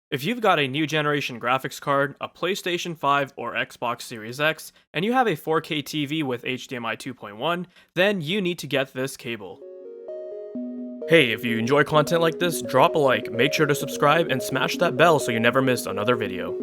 If you've got a new generation graphics card, a PlayStation 5 or Xbox Series X, and you have a 4K TV with HDMI 2.1, then you need to get this cable. Hey, if you enjoy content like this, drop a like, make sure to subscribe, and smash that bell so you never miss another video.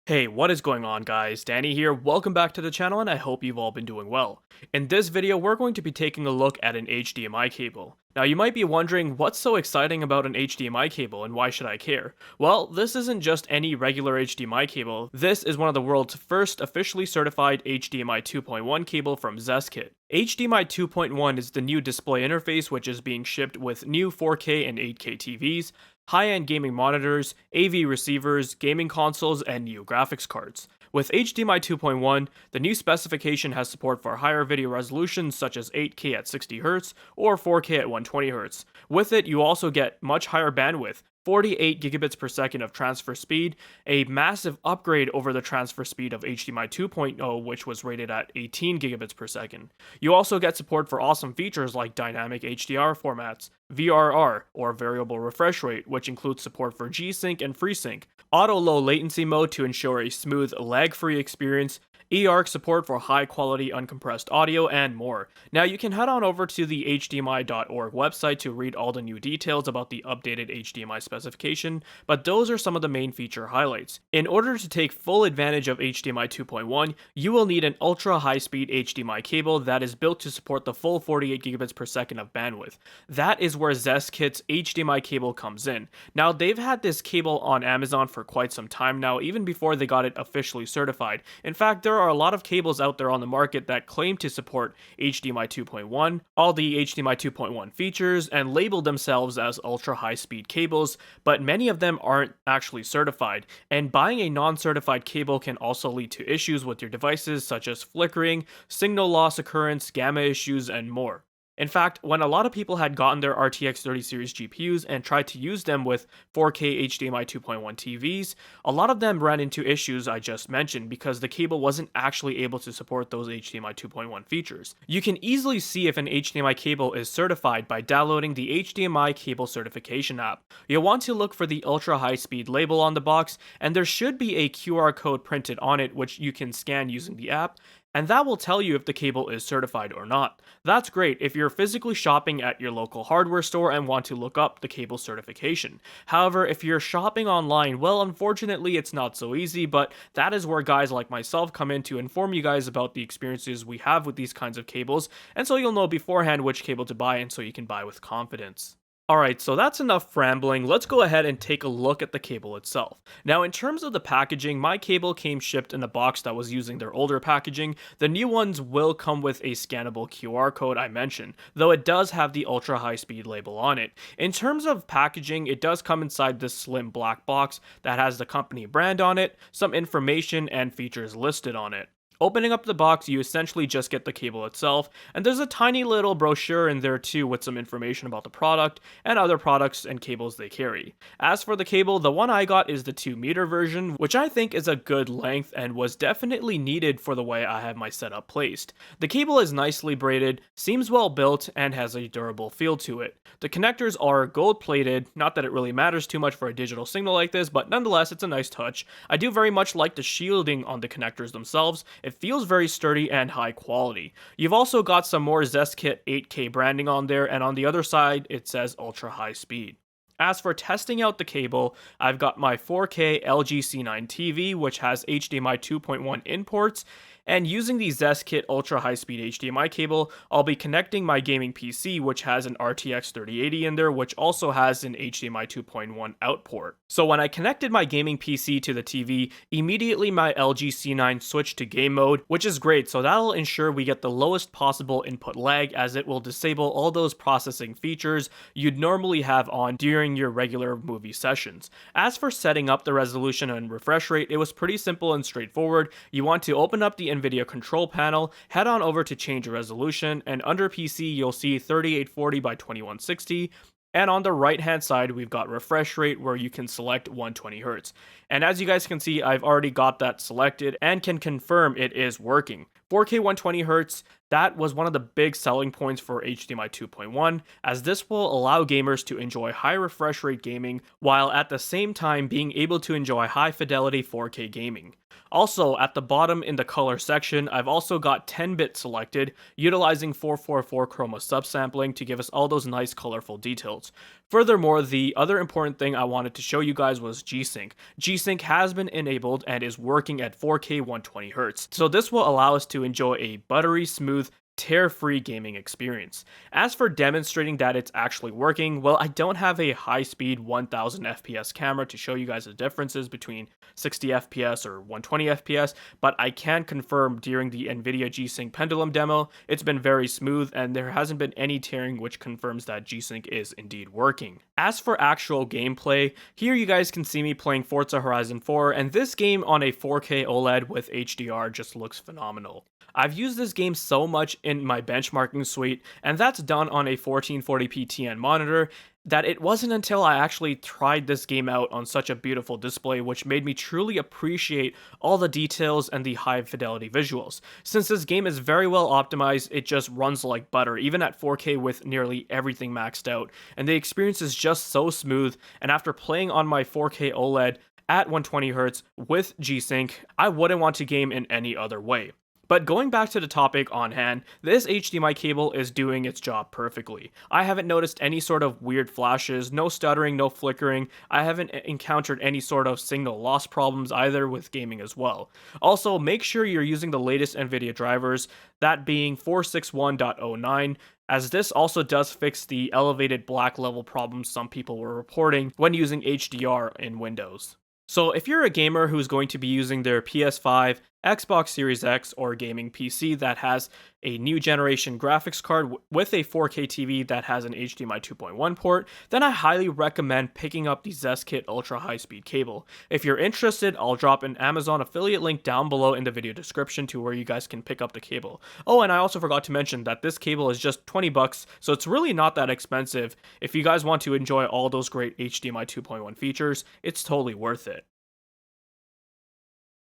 Hey, what is going on guys? Danny here, welcome back to the channel and I hope you've all been doing well. In this video, we're going to be taking a look at an HDMI cable. Now you might be wondering what's so exciting about an HDMI cable and why should I care? Well, this isn't just any regular HDMI cable, this is one of the world's first officially certified HDMI 2.1 cable from Zeskit. HDMI 2.1 is the new display interface which is being shipped with new 4K and 8K TVs, high-end gaming monitors, AV receivers, gaming consoles, and new graphics cards. With HDMI 2.1, the new specification has support for higher video resolutions such as 8K at 60Hz or 4K at 120Hz. With it, you also get much higher bandwidth, 48 gigabits per second of transfer speed, a massive upgrade over the transfer speed of HDMI 2.0, which was rated at 18 gigabits per second. You also get support for awesome features like dynamic HDR formats, VRR, or variable refresh rate, which includes support for Gsync and FreeSync, auto low latency mode to ensure a smooth, lag-free experience, eARC support for high-quality uncompressed audio, and more. Now you can head on over to the hdmi.org website to read all the new details about the updated HDMI specification, but those are some of the main feature highlights. In order to take full advantage of HDMI 2.1, you will need an ultra high-speed HDMI cable that is built to support the full 48 gigabits per second of bandwidth. That is where Zeskit's HDMI cable comes in. Now they've had this cable on Amazon for quite some time now, even before they got it officially certified. In fact, there are a lot of cables out there on the market that claim to support HDMI 2.1, all the HDMI 2.1 features, and label themselves as ultra high speed cables, but many of them aren't actually certified, and buying a non-certified cable can also lead to issues with your devices such as flickering, signal loss occurrence, gamma issues, and more. In fact, when a lot of people had gotten their RTX 30 series GPUs and tried to use them with 4K HDMI 2.1 TVs, a lot of them ran into issues I just mentioned because the cable wasn't actually able to support those HDMI 2.1 features. You can easily see if an HDMI cable is certified by downloading the HDMI cable certification app. You'll want to look for the ultra high speed label on the box, and there should be a QR code printed on it which you can scan using the app, and that will tell you if the cable is certified or not. That's great if you're physically shopping at your local hardware store and want to look up the cable certification. However, if you're shopping online, well, unfortunately it's not so easy, but that is where guys like myself come in to inform you guys about the experiences we have with these kinds of cables, and so you'll know beforehand which cable to buy and so you can buy with confidence. Alright, so that's enough rambling, let's go ahead and take a look at the cable itself. Now in terms of the packaging, my cable came shipped in a box that was using their older packaging. The new ones will come with a scannable QR code I mentioned, though it does have the ultra high speed label on it. In terms of packaging, it does come inside this slim black box that has the company brand on it, some information and features listed on it. Opening up the box, you essentially just get the cable itself, and there's a tiny little brochure in there too with some information about the product and other products and cables they carry. As for the cable, the one I got is the 2-meter version, which I think is a good length and was definitely needed for the way I have my setup placed. The cable is nicely braided, seems well built, and has a durable feel to it. The connectors are gold plated, not that it really matters too much for a digital signal like this, but nonetheless it's a nice touch. I do very much like the shielding on the connectors themselves. It feels very sturdy and high quality. You've also got some more Zeskit 8K branding on there, and on the other side it says ultra high speed. As for testing out the cable, I've got my 4K LG C9 TV which has HDMI 2.1 in ports, and using the Zeskit Ultra High-Speed HDMI cable, I'll be connecting my gaming PC which has an RTX 3080 in there which also has an HDMI 2.1 out port. So when I connected my gaming PC to the TV, immediately my LG C9 switched to game mode, which is great, so that'll ensure we get the lowest possible input lag as it will disable all those processing features you'd normally have on during your regular movie sessions. As for setting up the resolution and refresh rate, it was pretty simple and straightforward. You want to open up the NVIDIA control panel, head on over to change resolution, and under PC you'll see 3840 by 2160. And on the right hand side, we've got refresh rate where you can select 120Hz. And as you guys can see, I've already got that selected and can confirm it is working. 4K 120Hz, That was one of the big selling points for HDMI 2.1, as this will allow gamers to enjoy high refresh rate gaming while at the same time being able to enjoy high fidelity 4K gaming. Also, at the bottom in the color section, I've also got 10-bit selected, utilizing 444 chroma subsampling to give us all those nice colorful details. Furthermore, the other important thing I wanted to show you guys was Gsync. Gsync has been enabled and is working at 4K 120Hz, so this will allow us to enjoy a buttery smooth, tear-free gaming experience. As for demonstrating that it's actually working, well, I don't have a high-speed 1000 FPS camera to show you guys the differences between 60 FPS or 120 FPS, but I can confirm during the Nvidia G-Sync pendulum demo, it's been very smooth and there hasn't been any tearing, which confirms that G-Sync is indeed working. As for actual gameplay, here you guys can see me playing Forza Horizon 4, and this game on a 4K OLED with HDR just looks phenomenal. I've used this game so much in my benchmarking suite, and that's done on a 1440p TN monitor, that it wasn't until I actually tried this game out on such a beautiful display which made me truly appreciate all the details and the high fidelity visuals. Since this game is very well optimized, it just runs like butter, even at 4K with nearly everything maxed out, and the experience is just so smooth, and after playing on my 4K OLED at 120Hz with G-Sync, I wouldn't want to game in any other way. But going back to the topic on hand, this HDMI cable is doing its job perfectly. I haven't noticed any sort of weird flashes, no stuttering, no flickering. I haven't encountered any sort of signal loss problems either with gaming as well. Also, make sure you're using the latest Nvidia drivers, that being 461.09, as this also does fix the elevated black level problems some people were reporting when using HDR in Windows. So if you're a gamer who's going to be using their PS5, Xbox Series X, or gaming PC that has a new generation graphics card with a 4K TV that has an HDMI 2.1 port, then I highly recommend picking up the Zeskit Ultra High-Speed cable. If you're interested, I'll drop an Amazon affiliate link down below in the video description to where you guys can pick up the cable. Oh, and I also forgot to mention that this cable is just 20 bucks, so it's really not that expensive. If you guys want to enjoy all those great HDMI 2.1 features, it's totally worth it.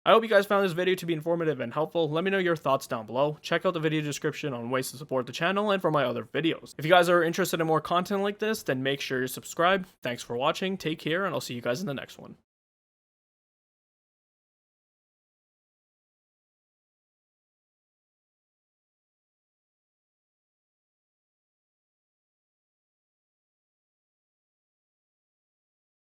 I hope you guys found this video to be informative and helpful. Let me know your thoughts down below. Check out the video description on ways to support the channel and for my other videos. If you guys are interested in more content like this, then make sure you're subscribed. Thanks for watching, take care, and I'll see you guys in the next one.